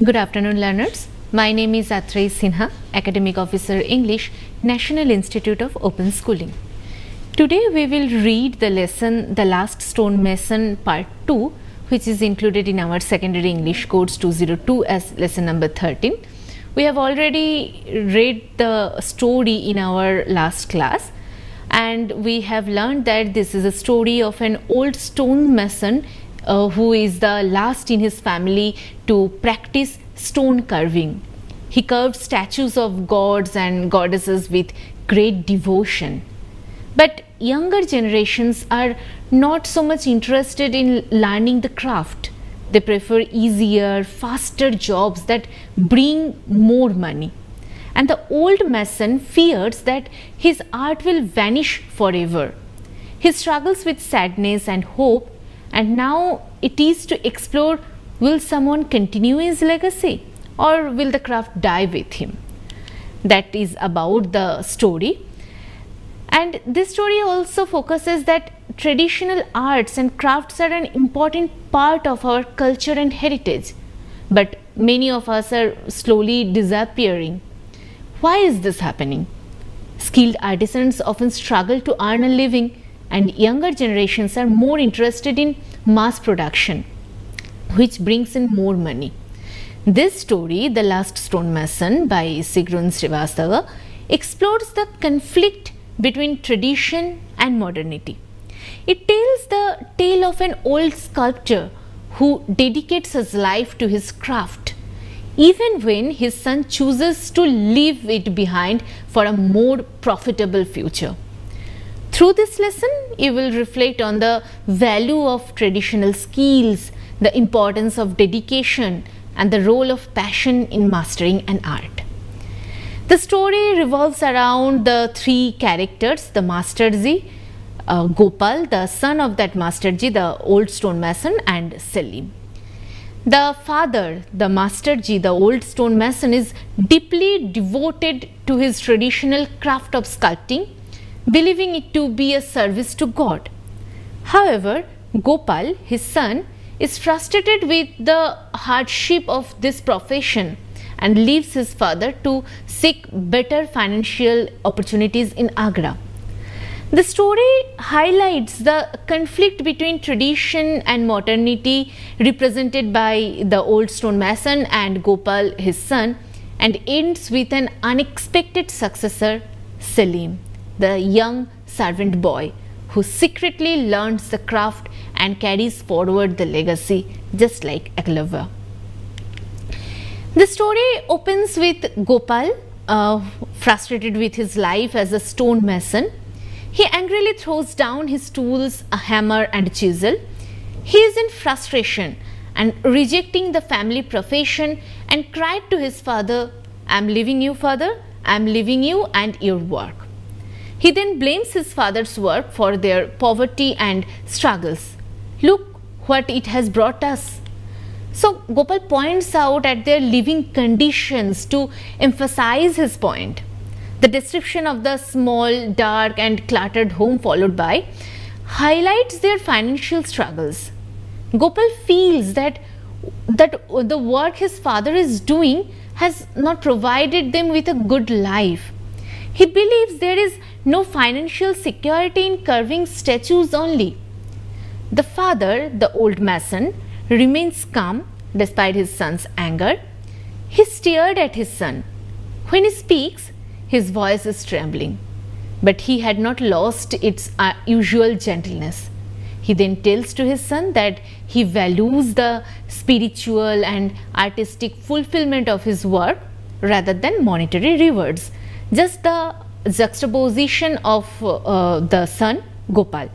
Good afternoon, learners. My name is Atrey Sinha, Academic Officer English, National Institute of Open Schooling. Today we will read the lesson The Last Stonemason Part 2, which is included in our Secondary English Course 202 as lesson number 13. We have already read the story in our last class, and we have learned that this is a story of an old stonemason who is the last in his family to practice stone carving. He carved statues of gods and goddesses with great devotion. But younger generations are not so much interested in learning the craft. They prefer easier, faster jobs that bring more money. And the old mason fears that his art will vanish forever. He struggles with sadness and hope, and now it is to explore, will someone continue his legacy or will the craft die with him? That is about the story. And this story also focuses that traditional arts and crafts are an important part of our culture and heritage, but many of us are slowly disappearing. Why is this happening? Skilled artisans often struggle to earn a living, and younger generations are more interested in mass production, which brings in more money. This story, The Last Stonemason by Sigrun Srivastava, explores the conflict between tradition and modernity. It tells the tale of an old sculptor who dedicates his life to his craft, even when his son chooses to leave it behind for a more profitable future. Through this lesson, you will reflect on the value of traditional skills, the importance of dedication, and the role of passion in mastering an art. The story revolves around the three characters, the Masterji, Gopal, the son of that Masterji, the old stonemason, and Selim. The father, the Masterji, the old stonemason, is deeply devoted to his traditional craft of sculpting, believing it to be a service to God. However, Gopal, his son, is frustrated with the hardship of this profession and leaves his father to seek better financial opportunities in Agra. The story highlights the conflict between tradition and modernity represented by the old stonemason and Gopal, his son, and ends with an unexpected successor, Selim, the young servant boy who secretly learns the craft and carries forward the legacy just like Eklavya. The story opens with Gopal, frustrated with his life as a stonemason. He angrily throws down his tools, a hammer and a chisel. He is in frustration and rejecting the family profession and cried to his father, "I am leaving you, father, I am leaving you and your work." He then blames his father's work for their poverty and struggles. Look what it has brought us. So Gopal points out at their living conditions to emphasize his point. The description of the small, dark and cluttered home followed by highlights their financial struggles. Gopal feels that the work his father is doing has not provided them with a good life. He believes there is no financial security in carving statues only. The father, the old mason, remains calm despite his son's anger. He stared at his son. When he speaks, his voice is trembling, but he had not lost its usual gentleness. He then tells to his son that he values the spiritual and artistic fulfillment of his work rather than monetary rewards. Just the juxtaposition of the son, Gopal.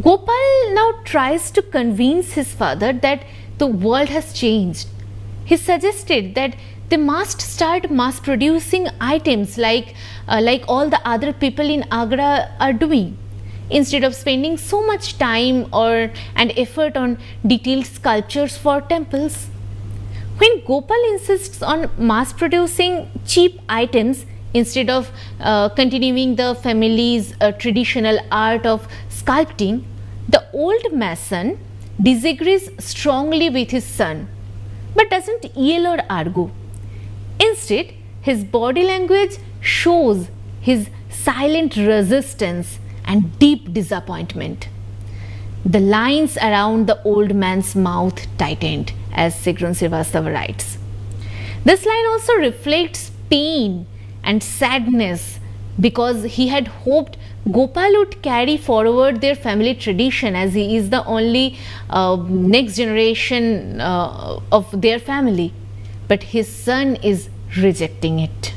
Gopal now tries to convince his father that the world has changed. He suggested that they must start mass producing items like all the other people in Agra are doing, instead of spending so much time and effort on detailed sculptures for temples. When Gopal insists on mass producing cheap items instead of continuing the family's traditional art of sculpting, the old mason disagrees strongly with his son. but doesn't yell or argue. Instead, his body language shows his silent resistance and deep disappointment. The lines around the old man's mouth tightened, as Sigrun Srivastava writes. This line also reflects pain and sadness because he had hoped Gopal would carry forward their family tradition, as he is the only next generation of their family. But his son is rejecting it.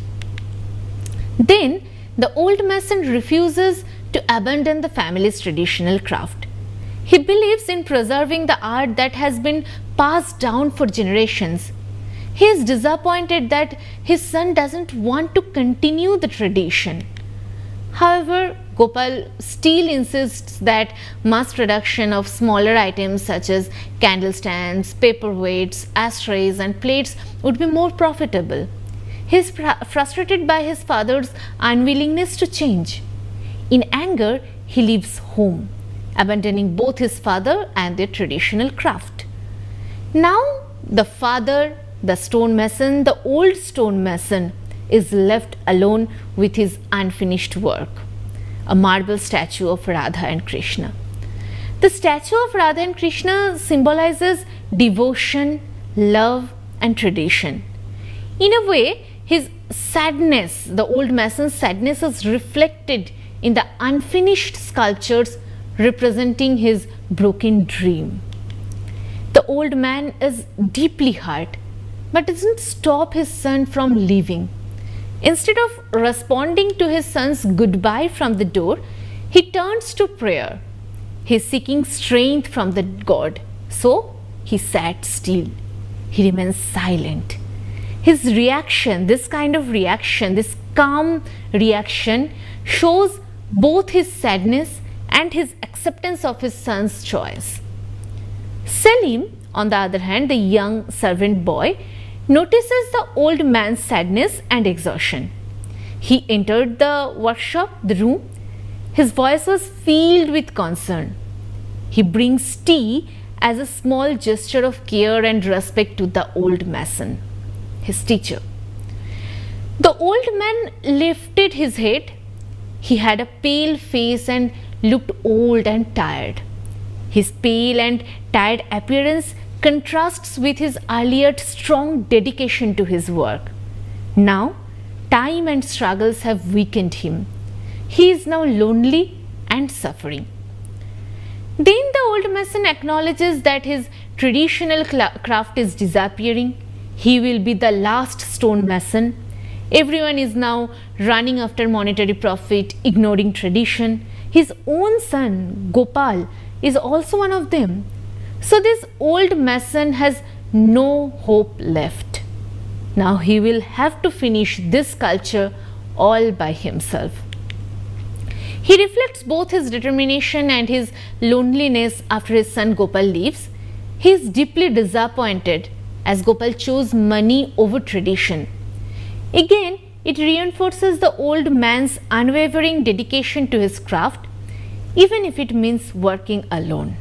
Then the old mason refuses to abandon the family's traditional craft. He believes in preserving the art that has been passed down for generations. He is disappointed that his son doesn't want to continue the tradition. However, Gopal still insists that mass production of smaller items such as candle stands, paperweights, ashtrays and plates would be more profitable. He is frustrated by his father's unwillingness to change. In anger, he leaves home, abandoning both his father and their traditional craft. Now, the father, the stonemason, the old stonemason, is left alone with his unfinished work, a marble statue of Radha and Krishna. The statue of Radha and Krishna symbolizes devotion, love, and tradition. In a way, his sadness, the old mason's sadness, is reflected in the unfinished sculptures representing his broken dream. The old man is deeply hurt, but doesn't stop his son from leaving. Instead of responding to his son's goodbye from the door, he turns to prayer. He is seeking strength from the God. So he sat still. He remains silent. His reaction, this kind of reaction, this calm reaction, shows both his sadness and his acceptance of his son's choice. Selim, on the other hand, the young servant boy, notices the old man's sadness and exhaustion. He entered the workshop, the room. His voice was filled with concern. He brings tea as a small gesture of care and respect to the old mason, his teacher. The old man lifted his head. He had a pale face and looked old and tired. His pale and tired appearance contrasts with his earlier strong dedication to his work. Now, time and struggles have weakened him. He is now lonely and suffering. Then the old mason acknowledges that his traditional craft is disappearing. He will be the last stonemason. Everyone is now running after monetary profit, ignoring tradition. His own son, Gopal, is also one of them. So this old mason has no hope left. Now he will have to finish this sculpture all by himself. He reflects both his determination and his loneliness after his son Gopal leaves. He is deeply disappointed as Gopal chose money over tradition. Again, it reinforces the old man's unwavering dedication to his craft, even if it means working alone.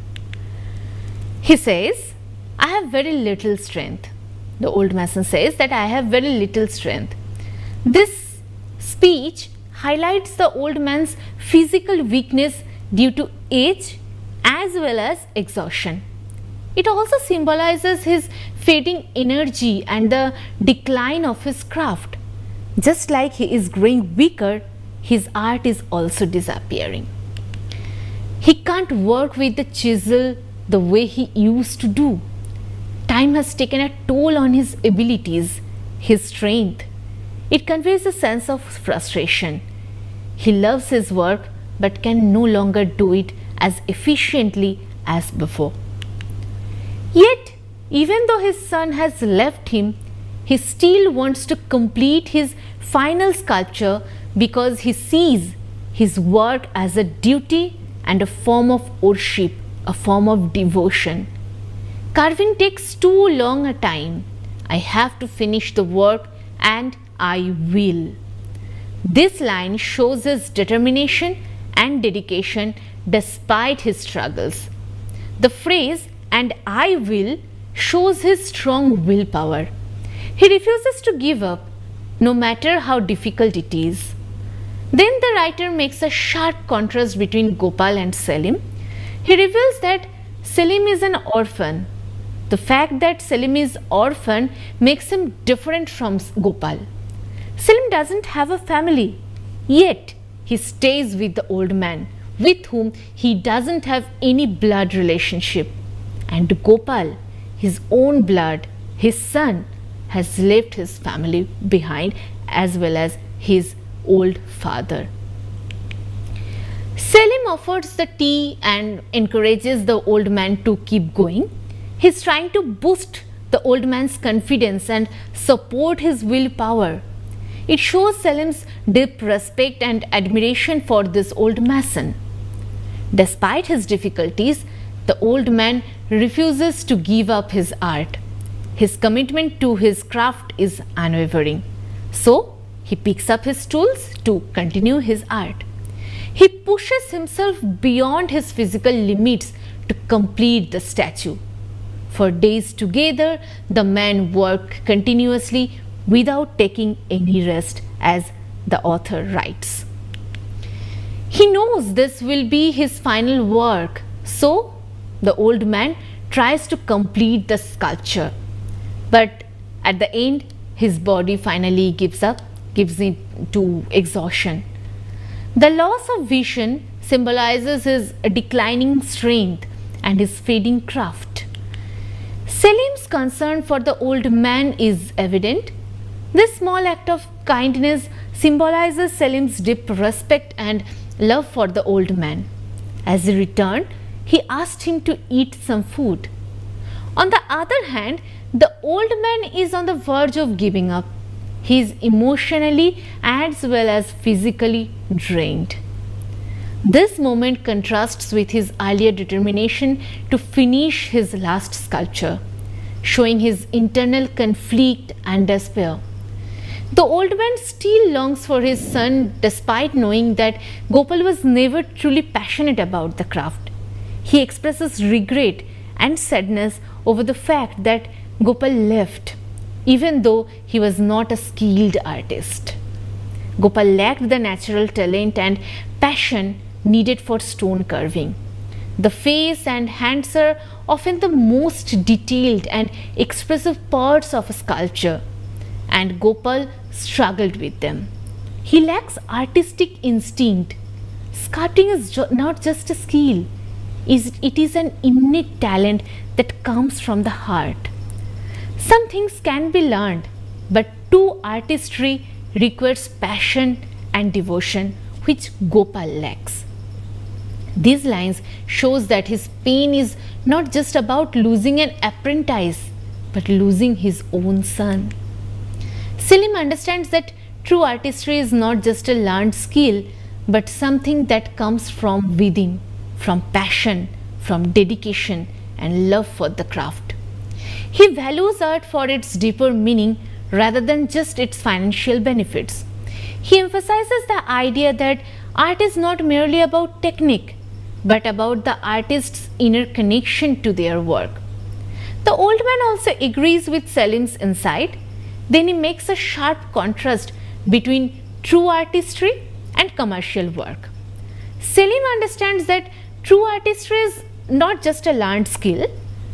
He says, I have very little strength. The old mason says that I have very little strength. This speech highlights the old man's physical weakness due to age as well as exhaustion. It also symbolizes his fading energy and the decline of his craft. Just like he is growing weaker, his art is also disappearing. He can't work with the chisel the way he used to do. Time has taken a toll on his abilities, his strength. It conveys a sense of frustration. He loves his work but can no longer do it as efficiently as before. Yet, even though his son has left him, he still wants to complete his final sculpture because he sees his work as a duty and a form of worship, a form of devotion. Carving takes too long a time. I have to finish the work and I will. This line shows his determination and dedication despite his struggles. The phrase "and I will" shows his strong willpower. He refuses to give up, no matter how difficult it is. Then the writer makes a sharp contrast between Gopal and Selim. He reveals that Selim is an orphan. The fact that Selim is orphan makes him different from Gopal. Selim doesn't have a family, yet he stays with the old man, with whom he doesn't have any blood relationship. And Gopal, his own blood, his son, has left his family behind as well as his old father. Selim offers the tea and encourages the old man to keep going. He's trying to boost the old man's confidence and support his willpower. It shows Selim's deep respect and admiration for this old mason. Despite his difficulties, the old man refuses to give up his art. His commitment to his craft is unwavering. So, he picks up his tools to continue his art. He pushes himself beyond his physical limits to complete the statue. For days together, the men work continuously without taking any rest, as the author writes. He knows this will be his final work, so the old man tries to complete the sculpture. But at the end, his body finally gives in to exhaustion. The loss of vision symbolizes his declining strength and his fading craft. Selim's concern for the old man is evident. This small act of kindness symbolizes Selim's deep respect and love for the old man. As he returned, he asked him to eat some food. On the other hand, the old man is on the verge of giving up. He is emotionally as well as physically drained. This moment contrasts with his earlier determination to finish his last sculpture, showing his internal conflict and despair. The old man still longs for his son despite knowing that Gopal was never truly passionate about the craft. He expresses regret and sadness over the fact that Gopal left, even though he was not a skilled artist. Gopal lacked the natural talent and passion needed for stone carving. The face and hands are often the most detailed and expressive parts of a sculpture, and Gopal struggled with them. He lacks artistic instinct. Sculpting is not just a skill, it is an innate talent that comes from the heart. Some things can be learned, but true artistry requires passion and devotion, which Gopal lacks. These lines shows that his pain is not just about losing an apprentice, but losing his own son. Selim understands that true artistry is not just a learned skill, but something that comes from within, from passion, from dedication and love for the craft. He values art for its deeper meaning rather than just its financial benefits. He emphasizes the idea that art is not merely about technique, but about the artist's inner connection to their work. The old man also agrees with Selim's insight. Then he makes a sharp contrast between true artistry and commercial work. Selim understands that true artistry is not just a learned skill,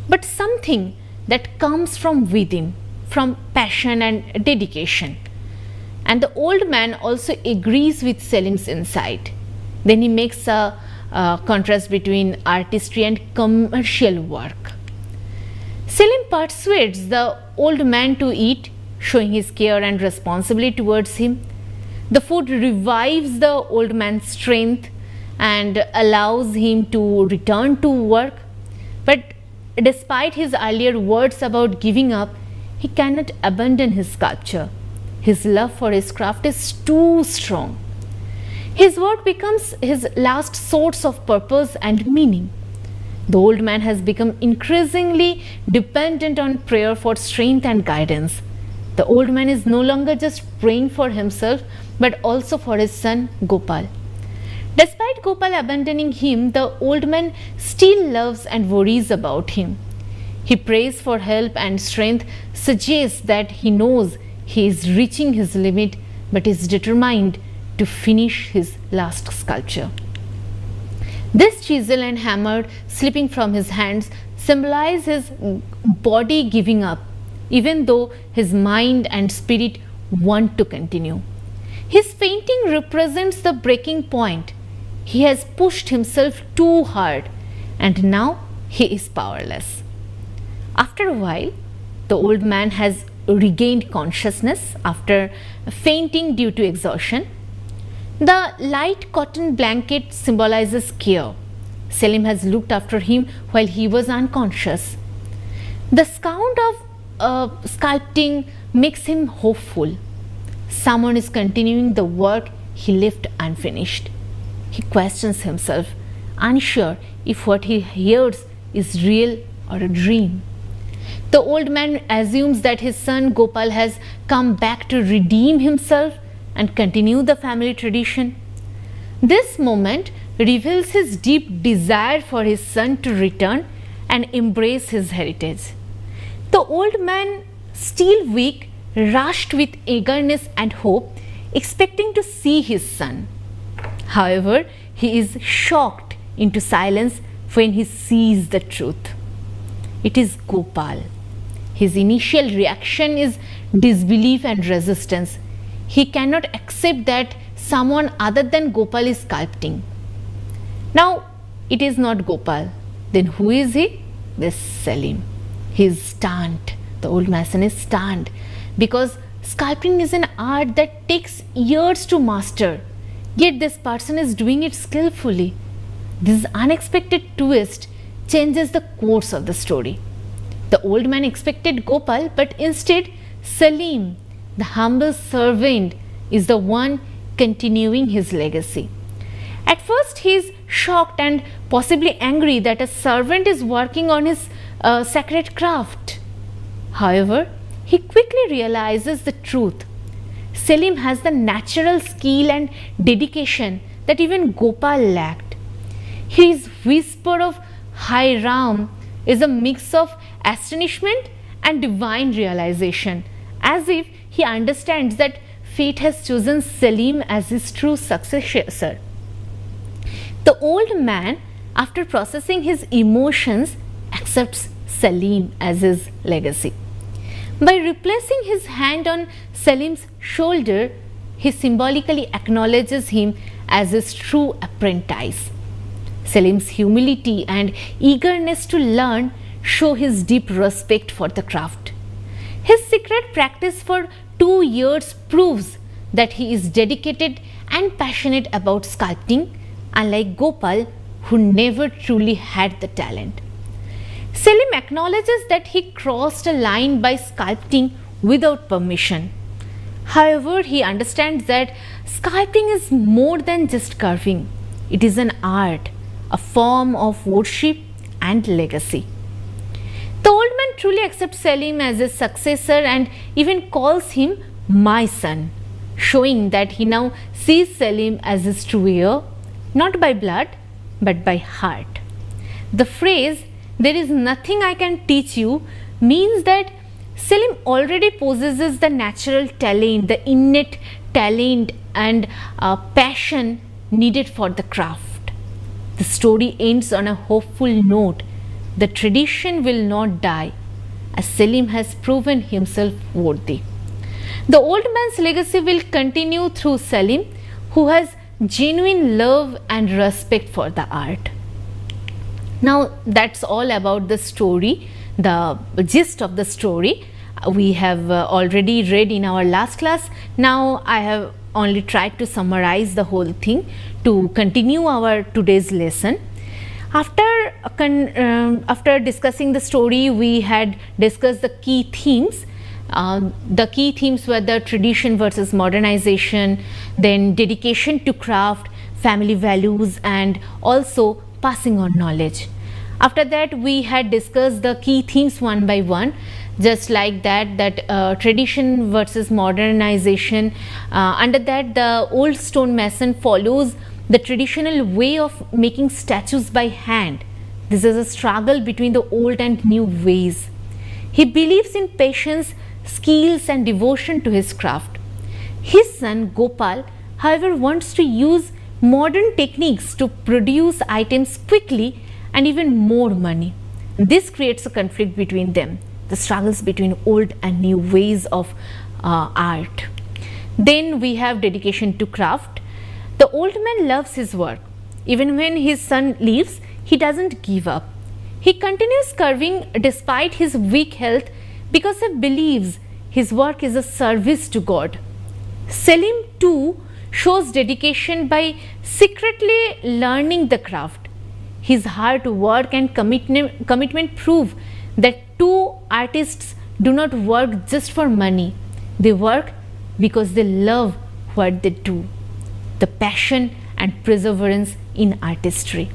but something that comes from within, from passion and dedication. And the old man also agrees with Selim's insight. Then he makes a contrast between artistry and commercial work. Selim persuades the old man to eat, showing his care and responsibility towards him. The food revives the old man's strength and allows him to return to work. But despite his earlier words about giving up, he cannot abandon his sculpture. His love for his craft is too strong. His work becomes his last source of purpose and meaning. The old man has become increasingly dependent on prayer for strength and guidance. The old man is no longer just praying for himself, but also for his son Gopal. Despite Gopal abandoning him, the old man still loves and worries about him. He prays for help and strength, suggests that he knows he is reaching his limit but is determined to finish his last sculpture. This chisel and hammer slipping from his hands symbolize his body giving up, even though his mind and spirit want to continue. His fainting represents the breaking point. He has pushed himself too hard and now he is powerless. After a while, the old man has regained consciousness after fainting due to exhaustion. The light cotton blanket symbolizes care. Selim has looked after him while he was unconscious. The sound of sculpting makes him hopeful. Someone is continuing the work he left unfinished. He questions himself, unsure if what he hears is real or a dream. The old man assumes that his son Gopal has come back to redeem himself and continue the family tradition. This moment reveals his deep desire for his son to return and embrace his heritage. The old man, still weak, rushed with eagerness and hope, expecting to see his son. However, he is shocked into silence when he sees the truth. It is Gopal. His initial reaction is disbelief and resistance. He cannot accept that someone other than Gopal is sculpting. Now, it is not Gopal. Then who is he? This Selim. He is stunned. The old mason is stunned because sculpting is an art that takes years to master. Yet this person is doing it skillfully. This unexpected twist changes the course of the story. The old man expected Gopal, but instead Selim, the humble servant, is the one continuing his legacy. At first he is shocked and possibly angry that a servant is working on his sacred craft. However, he quickly realizes the truth. Selim has the natural skill and dedication that even Gopal lacked. His whisper of Hai Ram is a mix of astonishment and divine realization, as if he understands that fate has chosen Selim as his true successor. The old man, after processing his emotions, accepts Selim as his legacy. By replacing his hand on Selim's shoulder, he symbolically acknowledges him as his true apprentice. Selim's humility and eagerness to learn show his deep respect for the craft. His secret practice for 2 years proves that he is dedicated and passionate about sculpting, unlike Gopal, who never truly had the talent. Selim acknowledges that he crossed a line by sculpting without permission. However, he understands that sculpting is more than just carving. It is an art, a form of worship and legacy. The old man truly accepts Selim as his successor and even calls him my son, showing that he now sees Selim as his true heir, not by blood but by heart. The phrase, "There is nothing I can teach you," means that Selim already possesses the natural talent, the innate talent and passion needed for the craft. The story ends on a hopeful note. The tradition will not die, as Selim has proven himself worthy. The old man's legacy will continue through Selim, who has genuine love and respect for the art. Now, that's all about the story, the gist of the story. We have already read in our last class. Now, I have only tried to summarize the whole thing to continue our today's lesson. After discussing the story, we had discussed the key themes. The key themes were the tradition versus modernization, then dedication to craft, family values, and also passing on knowledge. After that, we had discussed the key themes one by one, just like that tradition versus modernization. Under that, the old stone mason follows the traditional way of making statues by hand, This is a struggle between the old and new ways. He believes in patience, skills, and devotion to his craft. His son Gopal, however, wants to use modern techniques to produce items quickly and even more money. This creates a conflict between them, the struggles between old and new ways of art. Then we have dedication to craft. The old man loves his work. Even when his son leaves, he doesn't give up. He continues carving despite his weak health because he believes his work is a service to God. Selim too shows dedication by secretly learning the craft. His hard work and commitment prove that two artists do not work just for money. They work because they love what they do. The passion and perseverance in artistry.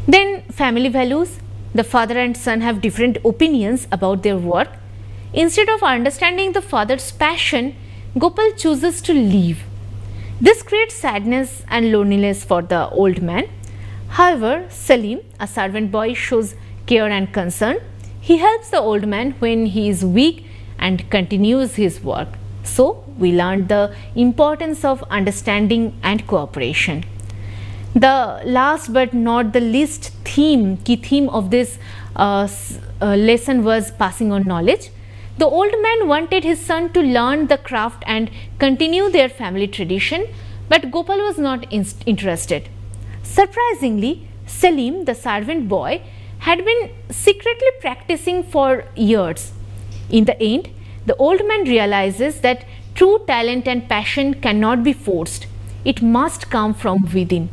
Then family values. The father and son have different opinions about their work. Instead of understanding the father's passion, Gopal chooses to leave. This creates sadness and loneliness for the old man. However, Selim, a servant boy, shows care and concern. He helps the old man when he is weak and continues his work. So, we learned the importance of understanding and cooperation. The last but not the least key theme of this lesson was passing on knowledge. The old man wanted his son to learn the craft and continue their family tradition, but Gopal was not interested. Surprisingly, Selim, the servant boy, had been secretly practicing for years. In the end, the old man realizes that true talent and passion cannot be forced. It must come from within.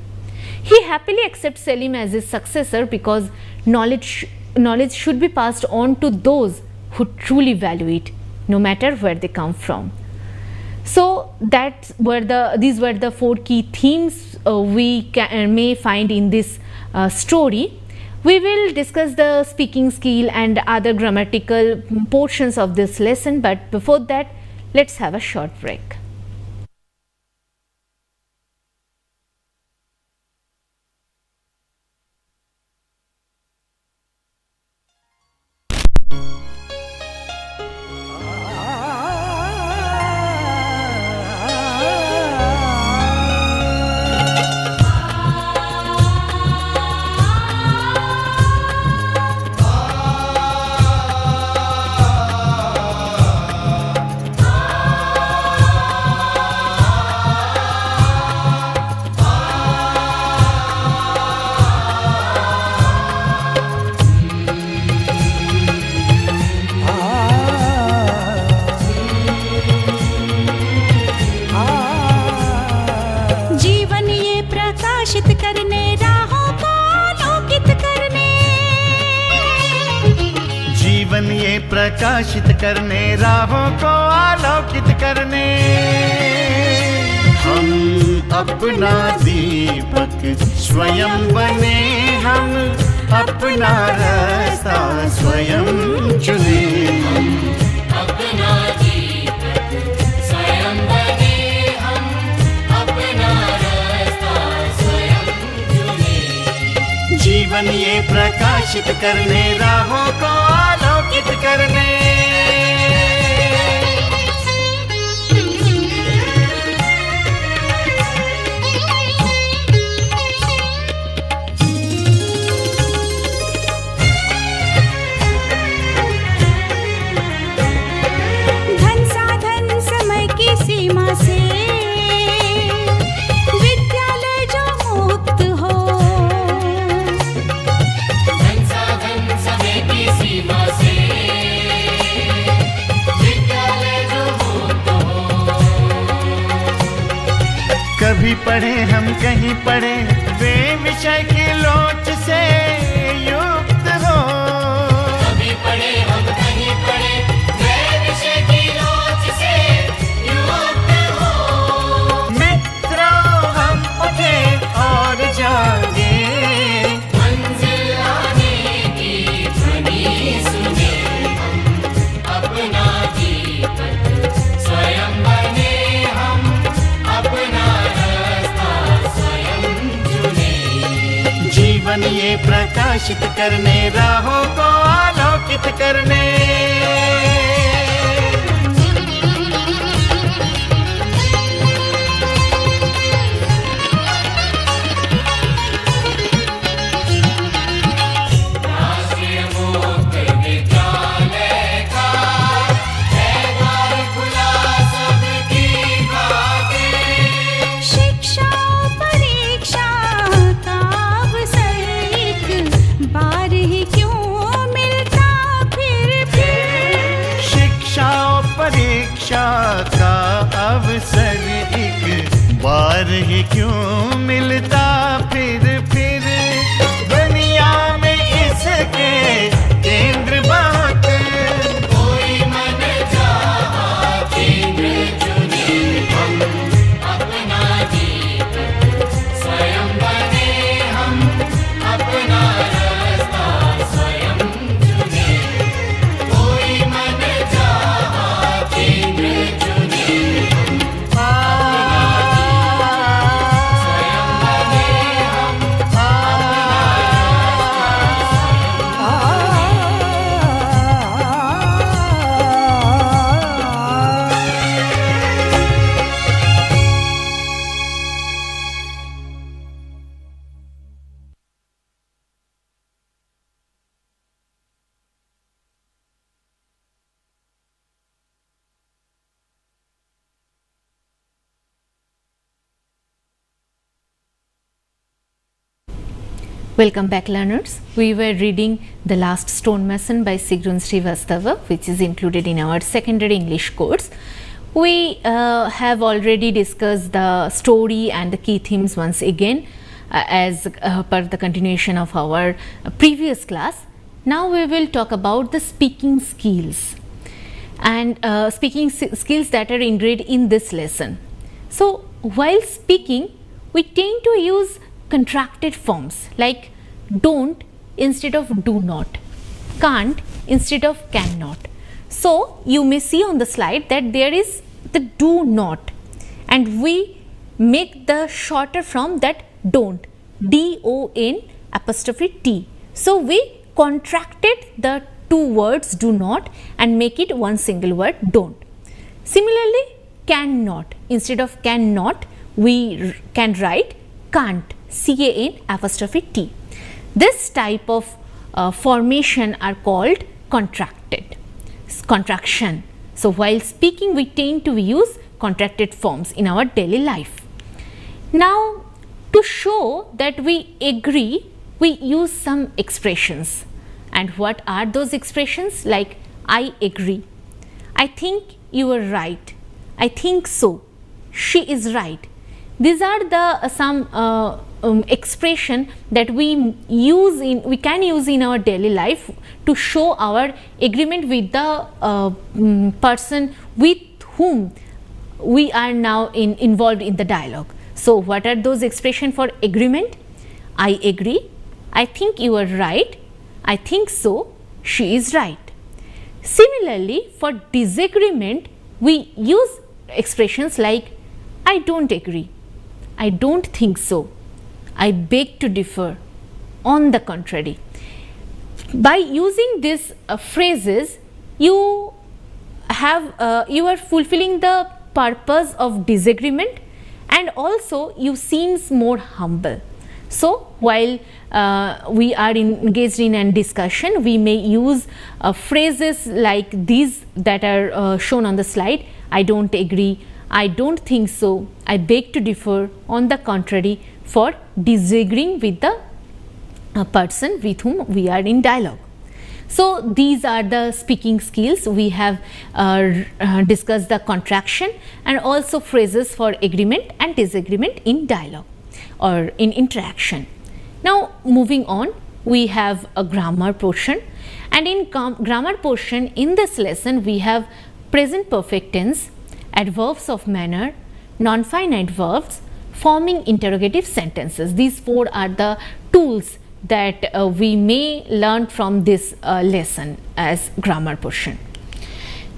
He happily accepts Selim as his successor because knowledge should be passed on to those who truly value it, no matter where they come from. So these were the four key themes we may find in this story. We will discuss the speaking skill and other grammatical portions of this lesson, but before that, let's have a short break. प्रकाशित करने राहों को आलोकित करने हम अपना दीपक स्वयं बने हम अपना रास्ता स्वयं चुने हम अपना दीपक स्वयं बने हम अपना रास्ता स्वयं चुने जीवन ये प्रकाशित करने राहों को आलोकित करने धन साधन समय की सीमा से विद्यालय जो मुक्त हो धन साधन समय की सीमा से विद्यालय जो मुक्त हो कभी पढ़े हम कहीं पढ़े वे विषय की लोच से युक्त हो कभी पढ़े हम कहीं पढ़े वे विषय की लोच से युक्त हो मित्रों हम उठे और जागे मंजिल आने की ध्वनि सुने हम अपना दीपक स्वयं बने हम अपना रास्ता स्वयं चुने जीवन ज्ञान ये प्रकाशित करने, राहों को आलोकित करने। शिक्षा परीक्षा का अवसर एक बार ही क्यों मिलता फिर शिक्षा और परीक्षा का अवसर एक बार ही क्यों मिलता फिर दुनिया में इसके केंद्र बहुत, कोई मन चाहा केंद्र चुने, हम अपना जीवन स्वयं बने, हम अपना रास्ता स्वयं चुने, कोई मन चाहा केंद्र चुने, Welcome back, learners. We were reading The Last Stonemason by Sigrun Srivastava, which is included in our secondary English course. We have already discussed the story and the key themes once again as per the continuation of our previous class. Now we will talk about the speaking skills and speaking skills that are ingrained in this lesson. So, while speaking, we tend to use contracted forms like don't instead of do not, can't instead of cannot. So, you may see on the slide that there is the do not, and we make the shorter form that don't, D-O-N apostrophe T. So, we contracted the two words do not and make it one single word don't. Similarly, cannot, instead of cannot we can write can't, C-A-N apostrophe T. This type of formation are called contraction. So, while speaking we tend to use contracted forms in our daily life. Now, to show that we agree, we use some expressions. And what are those expressions? Like I agree, I think you are right, I think so, she is right. These are the some expression that we can use in our daily life to show our agreement with the person with whom we are now involved in the dialogue. So, what are those expressions for agreement? I agree, I think you are right, I think so, she is right. Similarly, for disagreement, we use expressions like I don't agree, I don't think so, I beg to differ, on the contrary. By using these phrases, you are fulfilling the purpose of disagreement, and also you seems more humble. So, while we are engaged in a discussion, we may use phrases like these that are shown on the slide. I don't agree, I don't think so, I beg to differ, on the contrary, for disagreeing with the person with whom we are in dialogue. So, these are the speaking skills. We have discussed the contraction and also phrases for agreement and disagreement in dialogue or in interaction. Now, moving on, we have a grammar portion, and in grammar portion in this lesson we have present perfect tense, adverbs of manner, non-finite verbs, forming interrogative sentences. These four are the tools that we may learn from this lesson as grammar portion.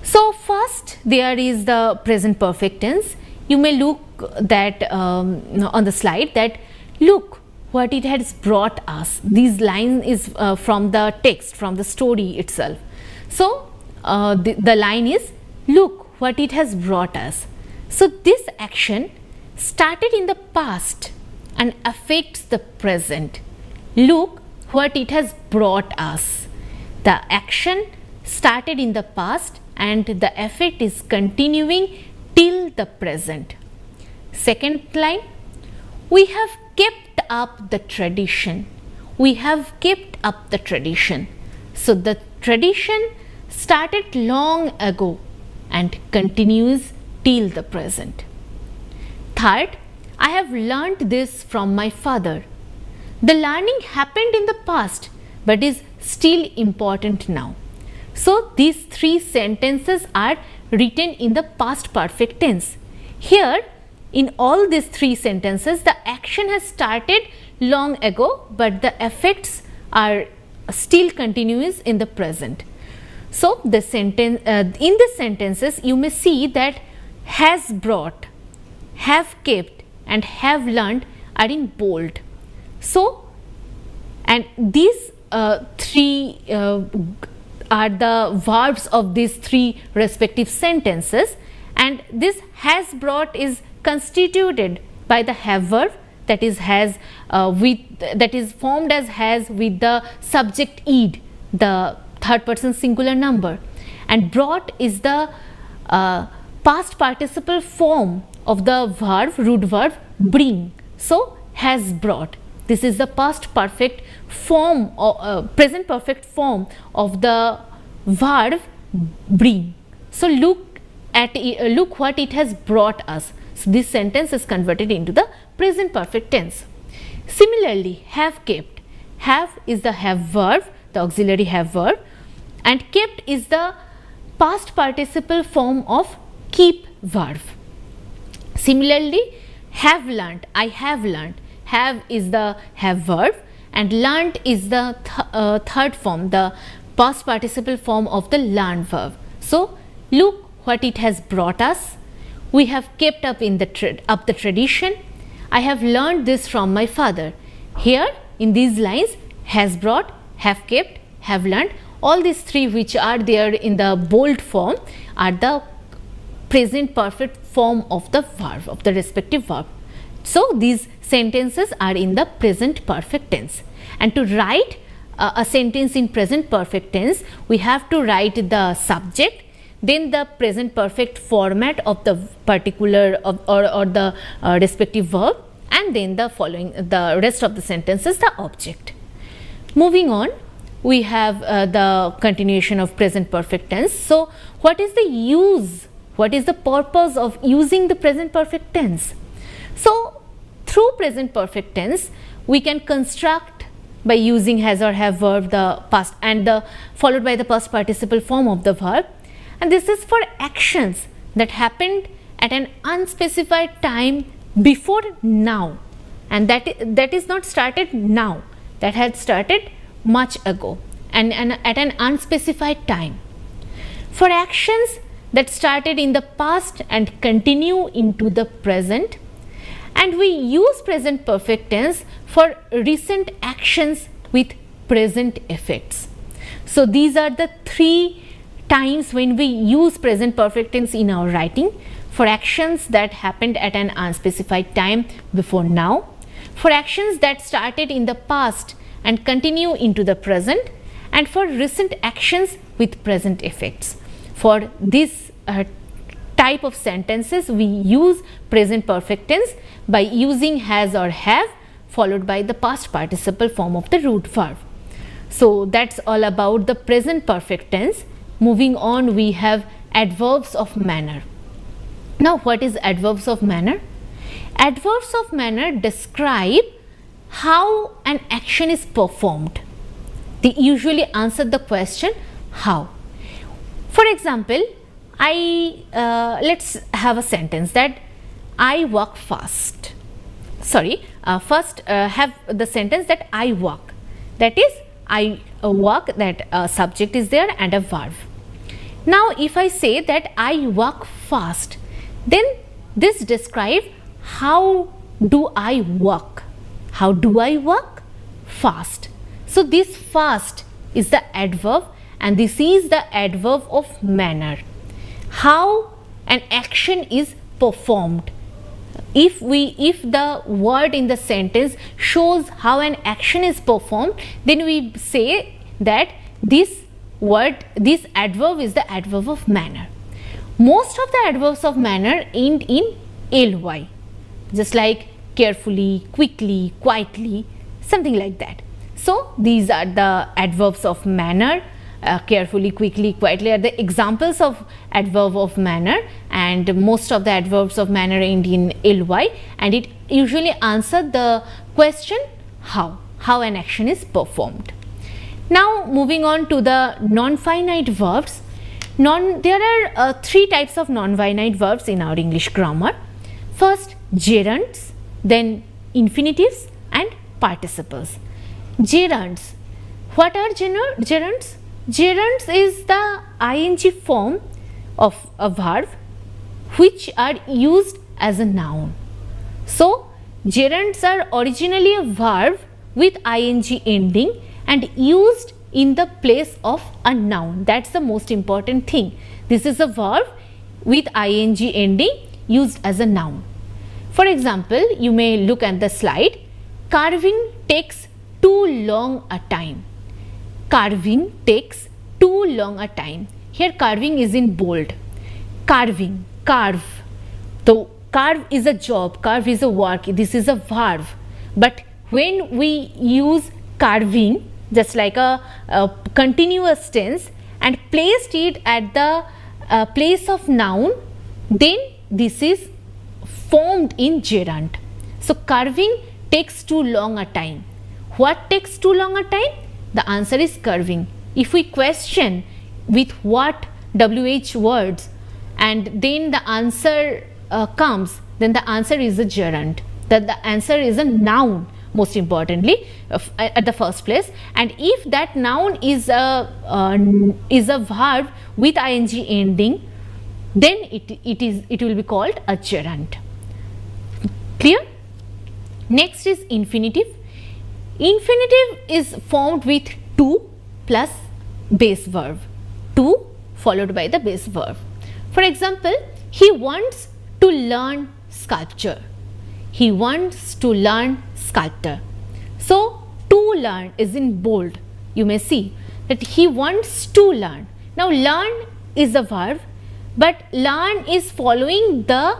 So, first there is the present perfect tense. You may look that on the slide that look, what it has brought us. These line is from the text, from the story itself. So the line is, look what it has brought us. So this action started in the past and affects the present. Look what it has brought us. The action started in the past and the effect is continuing till the present. Second line, we have kept up the tradition. We have kept up the tradition. So the tradition started long ago and continues till the present. Third, I have learnt this from my father. The learning happened in the past but is still important now. So these three sentences are written in the past perfect tense. Here in all these three sentences, the action has started long ago but the effects are still continuous in the present. So the sentence in the sentences you may see that has brought, have kept and have learnt are in bold. So, and these three are the verbs of these three respective sentences, and this has brought is constituted by the have verb, that is has that is formed as has with the subject id, the third person singular number, and brought is the past participle form of the verb, root verb bring. So has brought, this is the past perfect form or present perfect form of the verb bring. So look at look what it has brought us. So this sentence is converted into the present perfect tense. Similarly, have kept, have is the have verb, the auxiliary have verb, and kept is the past participle form of keep verb. Similarly, have learnt, I have learnt, have is the have verb and learnt is the third form, the past participle form of the learn verb. So look what it has brought us. We have kept up in the the tradition. I have learned this from my father. Here in these lines, has brought, have kept, have learned, all these three which are there in the bold form are the present perfect form of the verb, of the respective verb. So these sentences are in the present perfect tense, and to write a sentence in present perfect tense, we have to write the subject, then the present perfect format of the particular or the respective verb, and then the following, the rest of the sentences, the object. Moving on, we have the continuation of present perfect tense. So what is the use, what is the purpose of using the present perfect tense? So through present perfect tense we can construct by using has or have verb the past and the followed by the past participle form of the verb, and this is for actions that happened at an unspecified time before now, and that is not started now, that had started much ago and at an unspecified time. For actions that started in the past and continue into the present, and we use present perfect tense for recent actions with present effects. So these are the three times when we use present perfect tense in our writing: for actions that happened at an unspecified time before now, for actions that started in the past and continue into the present, and for recent actions with present effects. For this type of sentences we use present perfect tense by using has or have followed by the past participle form of the root verb. So that's all about the present perfect tense. Moving on, we have adverbs of manner. Now what is adverbs of manner? Adverbs of manner describe how an action is performed. They usually answer the question how. For example, let's have a sentence that I walk fast. First have the sentence that I walk. That is, I walk, that subject is there and a verb. Now if I say that I walk fast, then this describes how do I walk, How do I walk? Fast. So this fast is the adverb, and this is the adverb of manner. How an action is performed. If the word in the sentence shows how an action is performed, then we say that this adverb is the adverb of manner. Most of the adverbs of manner end in ly, just like carefully, quickly, quietly, something like that. So these are the adverbs of manner. Carefully, quickly, quietly are the examples of adverb of manner, and most of the adverbs of manner end in ly, and it usually answers the question how an action is performed. Now moving on to the non-finite verbs. There are three types of non-finite verbs in our English grammar. First, gerunds, then infinitives and participles. Gerunds. What are gerunds? Gerunds is the ing form of a verb which are used as a noun. So, gerunds are originally a verb with ing ending and used in the place of a noun. That's the most important thing. This is a verb with ing ending used as a noun. For example, you may look at the slide. Carving takes too long a time. Carving takes too long a time. Here carving is in bold. Carving, carve. So carve is a job, carve is a work. This is a verb. But when we use carving, just like a continuous tense, and placed it at the place of noun, then this is formed in gerund. So carving takes too long a time. What takes too long a time? The answer is carving. If we question with what WH words and then the answer comes, then the answer is a gerund. That the answer is a noun, most importantly, at the first place. And if that noun is a verb with ing ending, then it will be called a gerund. Clear? Next is infinitive. Infinitive is formed with to plus base verb. To followed by the base verb. For example, he wants to learn sculpture. He wants to learn sculptor. So, to learn is in bold. You may see that he wants to learn. Now, learn is a verb, but learn is following the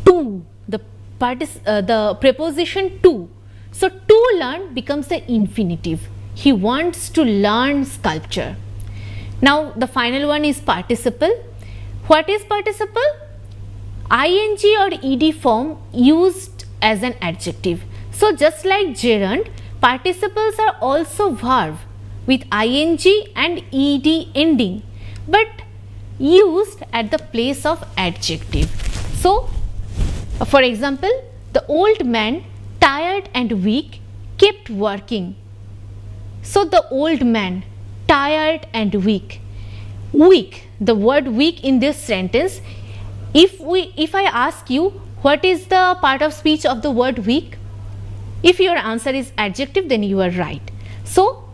to, the preposition to. So, to learn becomes the infinitive. He wants to learn sculpture. Now, the final one is participle. What is participle? ing or ed form used as an adjective. So, just like gerund, participles are also verb with ing and ed ending, but used at the place of adjective. So, for example, the old man, tired and weak, kept working. So, the old man, tired and weak. Weak, the word weak in this sentence, if I ask you what is the part of speech of the word weak, if your answer is adjective, then you are right. So,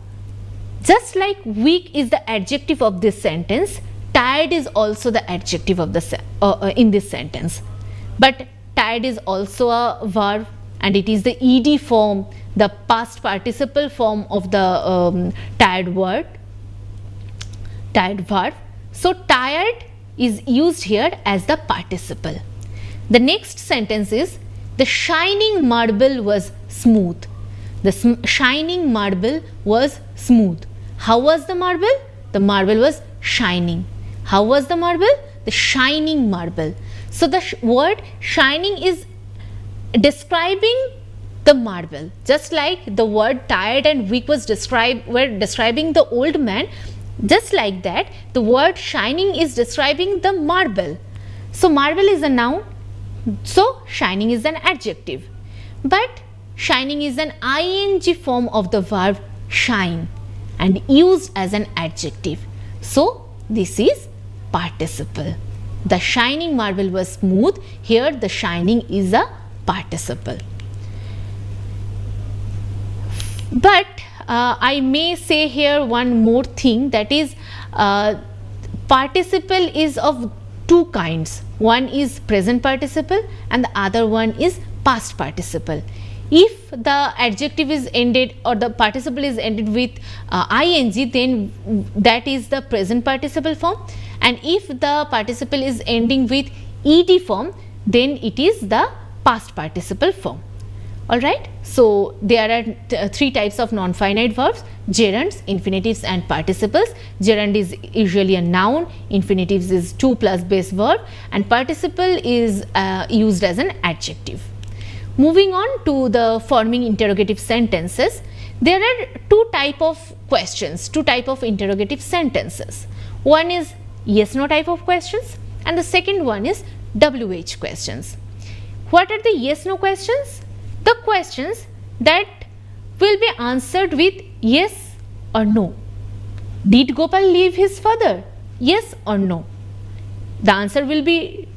just like weak is the adjective of this sentence, tired is also the adjective of the in this sentence. But tired is also a verb and it is the ed form, the past participle form of the tired verb. So, tired is used here as the participle. The next sentence is, the shining marble was smooth. The shining marble was smooth. How was the marble? The marble was shining. How was the marble? The shining marble. So, the word shining is describing the marble. Just like the word tired and weak was describing the old man, just like that, the word shining is describing the marble. So, marble is a noun. So, shining is an adjective. But shining is an ing form of the verb shine and used as an adjective. So, this is participle. The shining marble was smooth. Here, the shining is a participle. But I may say here one more thing, that is participle is of two kinds. One is present participle and the other one is past participle. If the adjective is ended or the participle is ended with ing, then that is the present participle form, and if the participle is ending with ed form, then it is the past participle form. Alright. So, there are three types of non-finite verbs: gerunds, infinitives and participles. Gerund is usually a noun, infinitives is to plus base verb, and participle is used as an adjective. Moving on to the forming interrogative sentences, there are two type of questions, two type of interrogative sentences. One is yes no type of questions and the second one is WH questions. What are the yes no questions? The questions that will be answered with yes or no. Did Gopal leave his father? Yes or no? The answer will be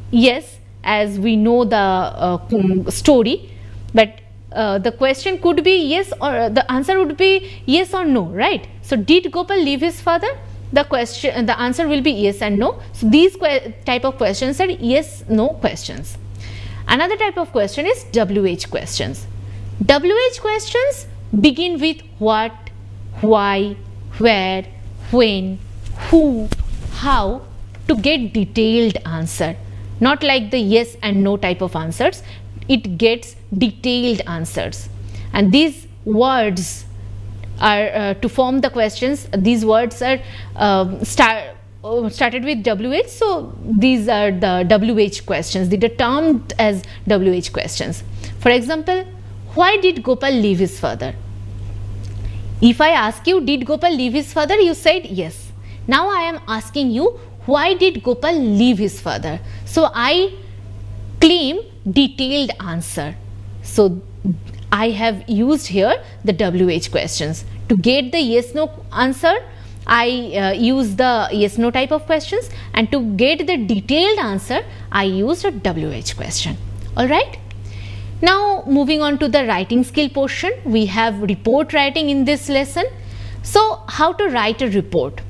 yes, as we know the story, but the question could be yes, or the answer would be yes or no, right? So, did Gopal leave his father? The answer will be yes and no. So, these type of questions are yes no questions. Another type of question is WH questions. WH questions begin with what, why, where, when, who, how, to get detailed answer. Not like the yes and no type of answers, it gets detailed answers. And these words are to form the questions, these words are started with WH, so these are the WH questions, they are termed as WH questions. For example, why did Gopal leave his father? If I ask you, did Gopal leave his father? You said yes. Now I am asking you, why did Gopal leave his father? So, I claim detailed answer. So, I have used here the WH questions. To get the yes no answer, I use the yes no type of questions, and to get the detailed answer, I used a WH question. Alright. Now, moving on to the writing skill portion, we have report writing in this lesson. So, how to write a report?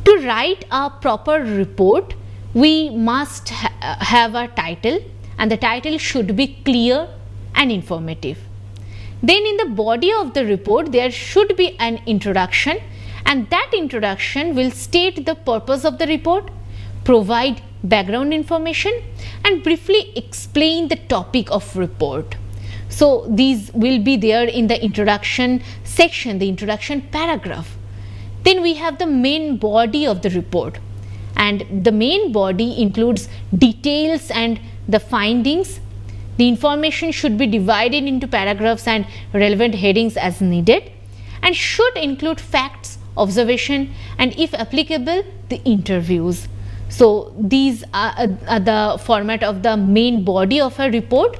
To write a proper report, we must have a title, and the title should be clear and informative. Then in the body of the report, there should be an introduction, and that introduction will state the purpose of the report, provide background information and briefly explain the topic of report. So, these will be there in the introduction section, the introduction paragraph. Then we have the main body of the report, and the main body includes details and the findings. The information should be divided into paragraphs and relevant headings as needed, and should include facts, observation and if applicable the interviews. So, these are the format of the main body of a report.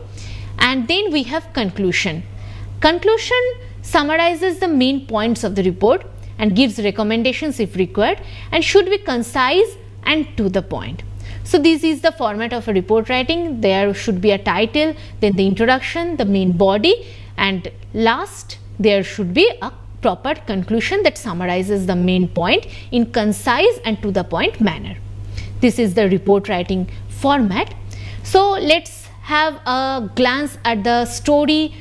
And then we have conclusion. Conclusion summarizes the main points of the report and gives recommendations if required, and should be concise and to the point. So, this is the format of a report writing. There should be a title, then the introduction, the main body, and last there should be a proper conclusion that summarizes the main point in concise and to the point manner. This is the report writing format. So, let us have a glance at the story,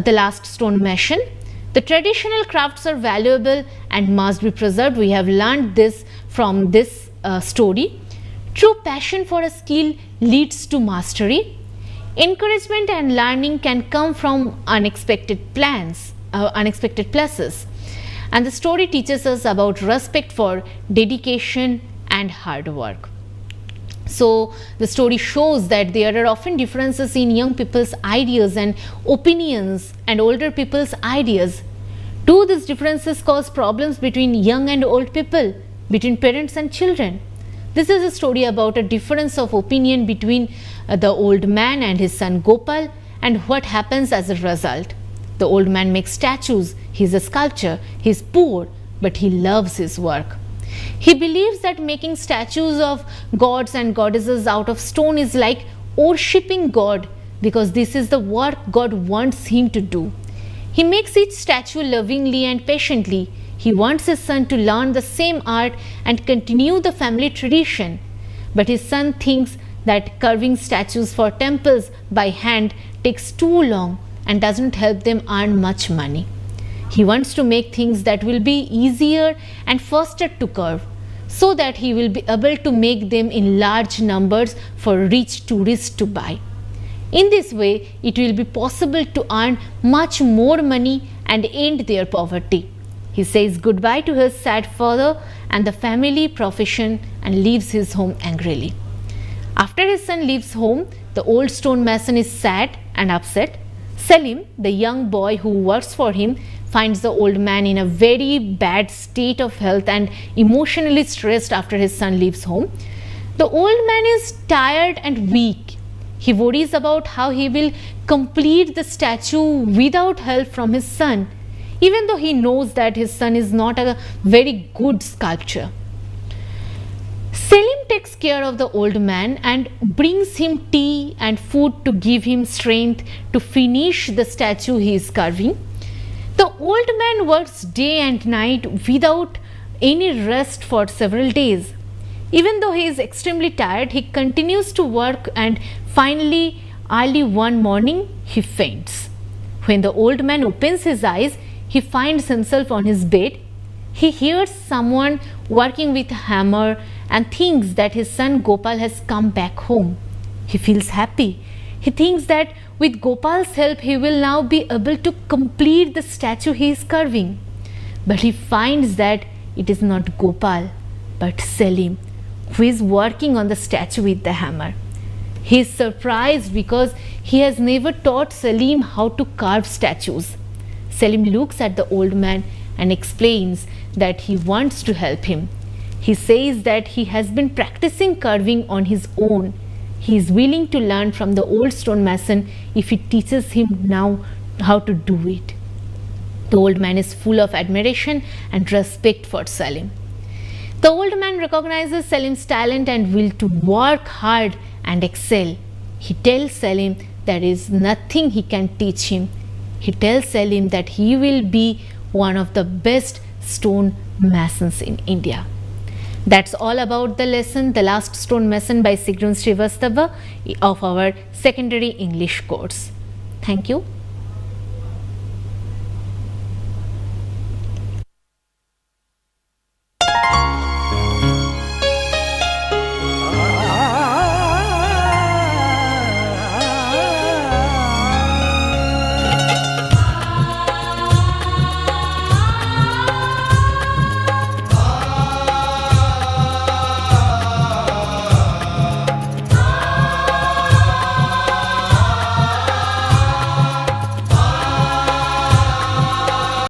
The Last Stone Mason. The traditional crafts are valuable and must be preserved. We have learned this from this story. True passion for a skill leads to mastery. Encouragement and learning can come from unexpected places. And the story teaches us about respect for dedication and hard work. So, the story shows that there are often differences in young people's ideas and opinions and older people's ideas. Do these differences cause problems between young and old people, between parents and children? This is a story about a difference of opinion between the old man and his son Gopal, and what happens as a result. The old man makes statues, he is a sculptor, he is poor, but he loves his work. He believes that making statues of gods and goddesses out of stone is like worshipping God, because this is the work God wants him to do. He makes each statue lovingly and patiently. He wants his son to learn the same art and continue the family tradition. But his son thinks that carving statues for temples by hand takes too long and doesn't help them earn much money. He wants to make things that will be easier and faster to carve, so that he will be able to make them in large numbers for rich tourists to buy. In this way, it will be possible to earn much more money and end their poverty. He says goodbye to his sad father and the family profession and leaves his home angrily. After his son leaves home, the old stonemason is sad and upset. Selim, the young boy who works for him, finds the old man in a very bad state of health and emotionally stressed after his son leaves home. The old man is tired and weak. He worries about how he will complete the statue without help from his son, even though he knows that his son is not a very good sculptor. Selim takes care of the old man and brings him tea and food to give him strength to finish the statue he is carving. The old man works day and night without any rest for several days. Even though he is extremely tired, he continues to work and finally, early one morning, he faints. When the old man opens his eyes, he finds himself on his bed. He hears someone working with a hammer and thinks that his son Gopal has come back home. He feels happy. He thinks that with Gopal's help, he will now be able to complete the statue he is carving. But he finds that it is not Gopal, but Selim, who is working on the statue with the hammer. He is surprised because he has never taught Selim how to carve statues. Selim looks at the old man and explains that he wants to help him. He says that he has been practicing carving on his own. He is willing to learn from the old stonemason if he teaches him now how to do it. The old man is full of admiration and respect for Selim. The old man recognizes Selim's talent and will to work hard and excel. He tells Selim there is nothing he can teach him. He tells Selim that he will be one of the best stone masons in India. That's all about the lesson, The Last Stonemason by Sigrun Srivastava of our secondary English course. Thank you.